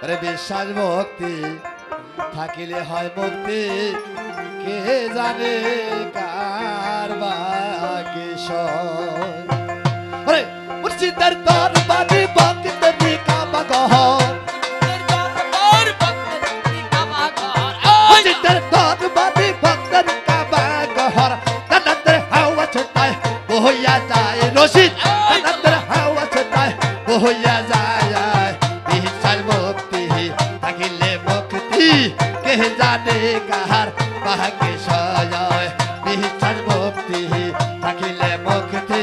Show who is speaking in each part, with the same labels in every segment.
Speaker 1: রে বিশ্বাস ভক্তি থাকিলে হয় মুক্তি কে জানে কার বাগেশ্বর আরে মুর্শিদের দরবারে ভক্তের কাবা ঘর মুর্শিদের দরবারে ভক্তের কাবা ঘর তাদের হাওয়া ছটায় বহিয়া যায় রশিদ তাদের হাওয়া ছটায় বহিয়া যায় বিশ্বাস ভক্তি থাকিলে মুক্তি কে জানে কার বাগেশ্বর বিশ্বাস ভক্তি থাকিলে মুক্তি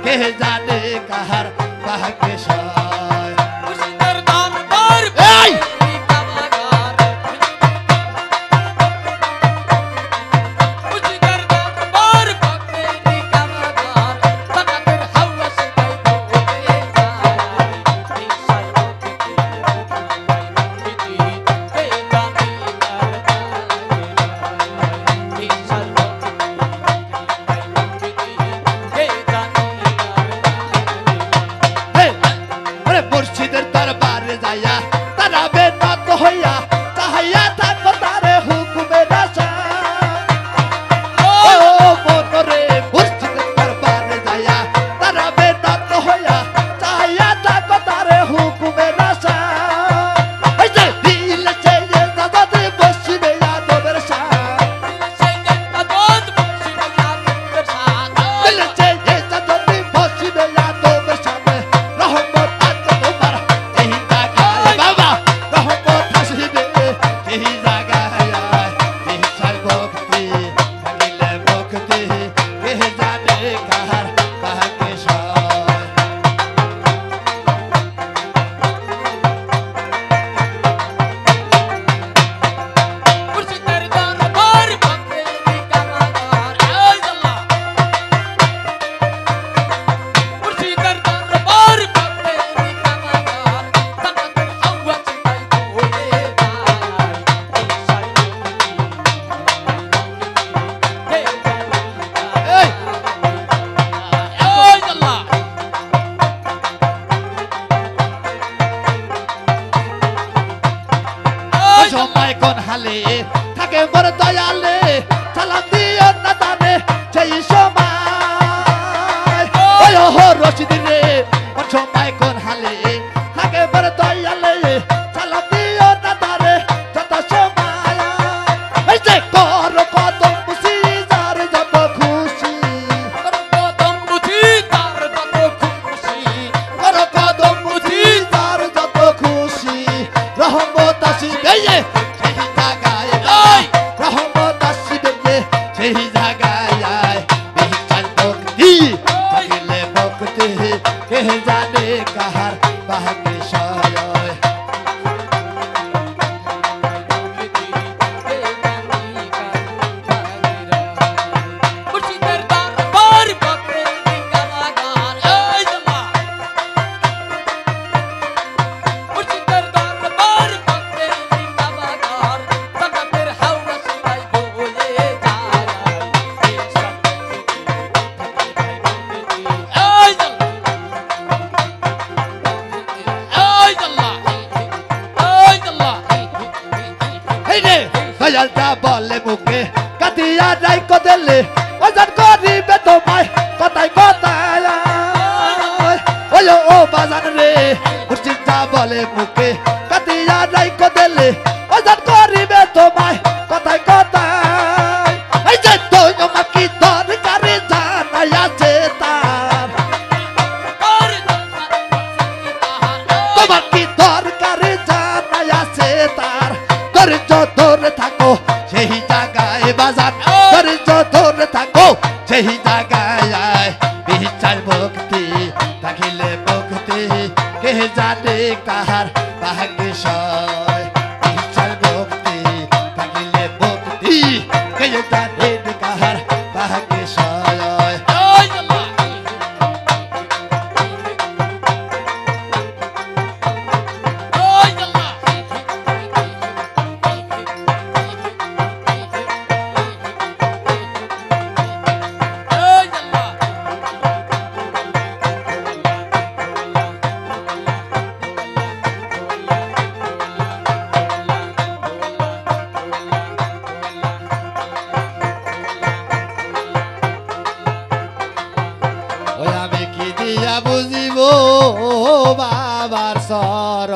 Speaker 1: কে জানে কার বাগেশ্বর
Speaker 2: মুর্শিদের দরবার
Speaker 1: এই
Speaker 2: মুর্শিদের দরবার ভক্তের কামাগার তাদের হাওয়া সেটাই বয়ে যায় বিশ্বাস ভক্তি কে জানে কার বাগেশ্বর বিশ্বাস ভক্তি কে জানে
Speaker 1: হে আরে মুর্শিদের দরবারে যাইয়া তারা বেনত হইয়া চাহিয়া থাকো তারে হুকুমের আশা ও মনরে মুর্শিদের দরবারে যাইয়া তারা বেনত হইয়া চাহিয়া থাকো তারে হুকুমের আশা এই যে দিল চেয়ে দাদাতে বসিবে আদবের শাহ দিল চেয়ে দাদাতে বসিবে আদবের সামনে রহমত আছে তোমার এই জায়গায় বাবা রহমত আসিবে এই জায়গায় বিশ্বাস ভক্তি থাকিলে মুক্তি কে জানে কার বাগেশ্বর
Speaker 2: মুর্শিদের দরবার ভক্তের কামাগার এই আল্লাহ মুর্শিদের দরবার ভক্তের কামাগার তাদের হাওয়া সেটাই বয়ে যায় বিশ্বাস ভক্তি কে জানে
Speaker 1: এই
Speaker 2: এই আল্লাহ
Speaker 1: সময় কোন হালে থাকে বড় দয়ালে সালাম দিও না তারে সেই সময় ওই হো রশিদ রে কোন সময় কোন হালে থাকে বড় দয়ালে সালাম দিও না তারে যত সময় এই যে কর কদম মুসিজার যত খুশি
Speaker 2: কদম বুঝি তার কত খুশি
Speaker 1: কর কদম মুসিজার যত খুশি রহমত আসিবে সেই জায়গায় রহমত আসিবে সেই জায়গায় বিশ্বাস ভক্তি থাকিলে মুক্তি কে জানে কাহার বাগেশ্বর
Speaker 2: মুর্শিদের দরবার ভক্তের কামাগার এই আল্লাহ মুর্শিদের দরবার ভক্তের কামাগার তাদের হাওয়া সেটাই বয়ে যায় বিশ্বাস ভক্তি এই আল্লাহ এই আল্লাহ এই আল্লাহ
Speaker 1: এই রে দয়ালটা বলে মুখে কাটিয়া যাই কদেলে ওজন করিবে তোমায় কথায় কথায় ওই ও বাজান রে মুর্শিদটা বলে মুখে কাটিয়া যাই কদেলে ওজন করিবে তোমায় কথায় কথায় এই যে তুই আমাকে দরকারে জানাই আছে তার তোমার কি দরকারে জানাই আছে তার ধৈর্য ধরে থাকো সেই জায়গায় বাজার ধৈর্য ধরে থাকো সেই জায়গায় বিশ্বাস ভক্তি থাকিলে মুক্তি কে জানে কাহার বাগেশ্বর বিশ্বাস ভক্তি থাকিলে মুক্তি কে জানে কাহার বাগেশ্বর
Speaker 2: এই আল্লাহ এই আল্লাহ
Speaker 1: বুঝিব বাবার সর